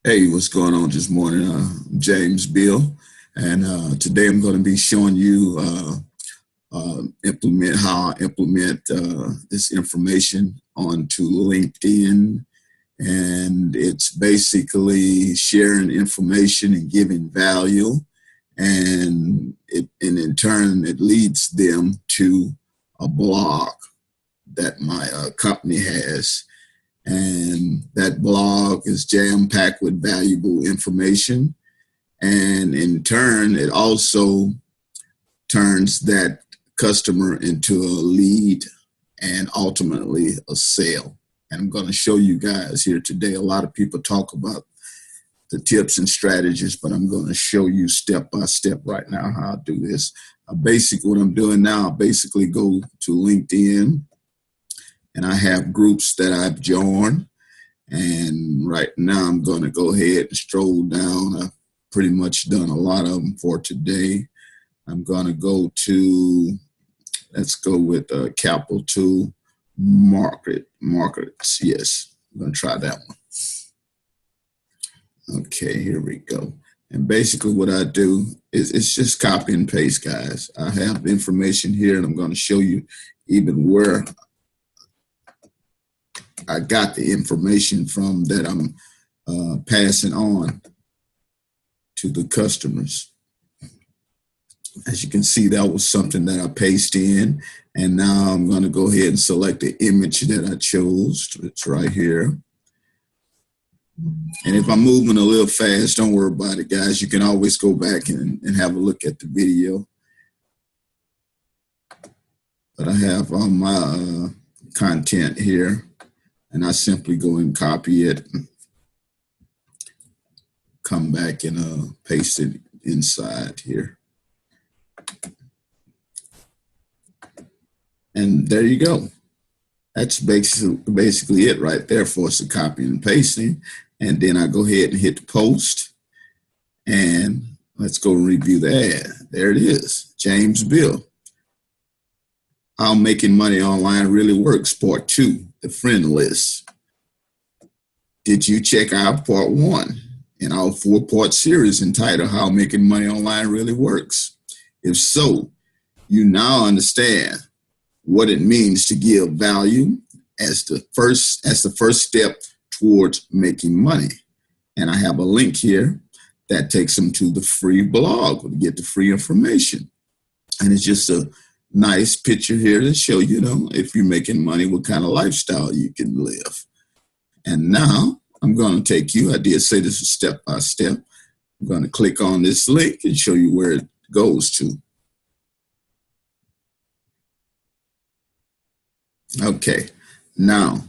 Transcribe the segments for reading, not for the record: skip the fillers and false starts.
Hey, what's going on this morning? James Bill, and today I'm going to be showing you implement how I implement this information onto LinkedIn, and it's basically sharing information and giving value, and in turn it leads them to a blog that my company has, and that blog is jam packed with valuable information. And in turn, it also turns that customer into a lead and ultimately a sale. And I'm going to show you guys here today. A lot of people talk about the tips and strategies, but I'm going to show you step by step right now how I do this. What I'm doing now, I basically go to LinkedIn and I have groups that I've joined. And right now I'm going to go ahead and stroll down. I've pretty much done a lot of them for today. I'm going to go to, let's go with Capital 2 Markets. Yes, I'm going to try that one. Okay, here we go. And basically what I do is it's just copy and paste, guys. I have information here and I'm going to show you even where I got the information from that I'm passing on to the customers. As you can see, that was something that I pasted in, and now I'm going to go ahead and select the image that I chose. It's right here. And if I'm moving a little fast, don't worry about it, guys. You can always go back and have a look at the video. But I have all my content here, and I simply go and copy it, come back and paste it inside here. And there you go. That's basically it right there for us to copy and pasting. And then I go ahead and hit the post. And let's go review the ad. There it is, James Bill. How Making Money Online Really Works, Part 2, the friend list. Did you check out Part 1 in our 4-part series entitled How Making Money Online Really Works? If so, you now understand what it means to give value as the first step towards making money. And I have a link here that takes them to the free blog to get the free information. And it's just a nice picture here to show you, if you're making money, what kind of lifestyle you can live. And now I'm going to take you, I did say this is step by step. I'm going to click on this link and show you where it goes to. Okay, now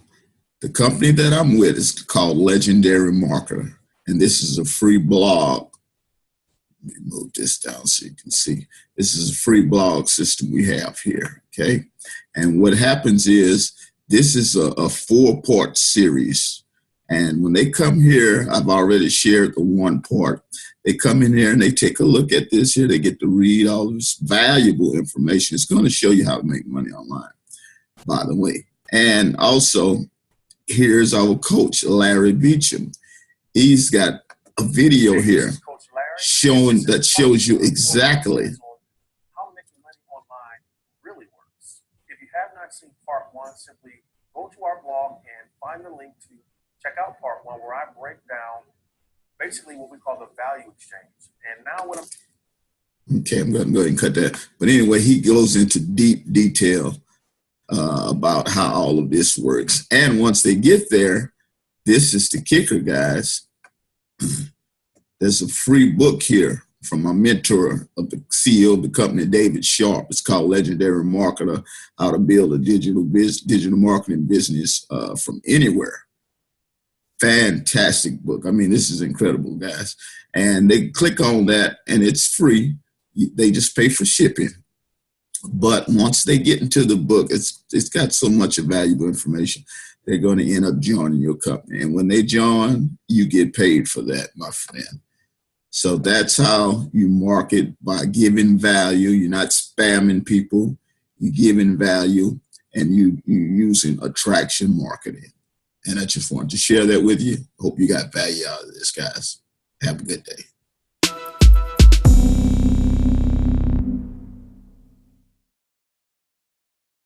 the company that I'm with is called Legendary Marketer, and this is a free blog. Let me move this down so you can see. This is a free blog system we have here, okay? And what happens is this is a 4-part series. And when they come here, I've already shared the 1 part. They come in here and they take a look at this here. They get to read all this valuable information. It's going to show you how to make money online, by the way. And also, here's our coach, Larry Beecham. He's got a video here that shows you exactly how making money online really works. If you have not seen part 1, simply go to our blog and find the link to check out part 1, where I break down basically what we call the value exchange. And now what Okay, I'm going to go ahead and cut that. But anyway, he goes into deep detail about how all of this works. And once they get there, this is the kicker, guys. There's a free book here from my mentor of the CEO of the company, David Sharp. It's called Legendary Marketer, How to Build a Digital Marketing Business from Anywhere. Fantastic book. I mean, this is incredible, guys. And they click on that and it's free. They just pay for shipping. But once they get into the book, it's got so much valuable information, they're going to end up joining your company. And when they join, you get paid for that, my friend. So that's how you market, by giving value. You're not spamming people. You're giving value, and you're using attraction marketing. And I just wanted to share that with you. Hope you got value out of this, guys. Have a good day.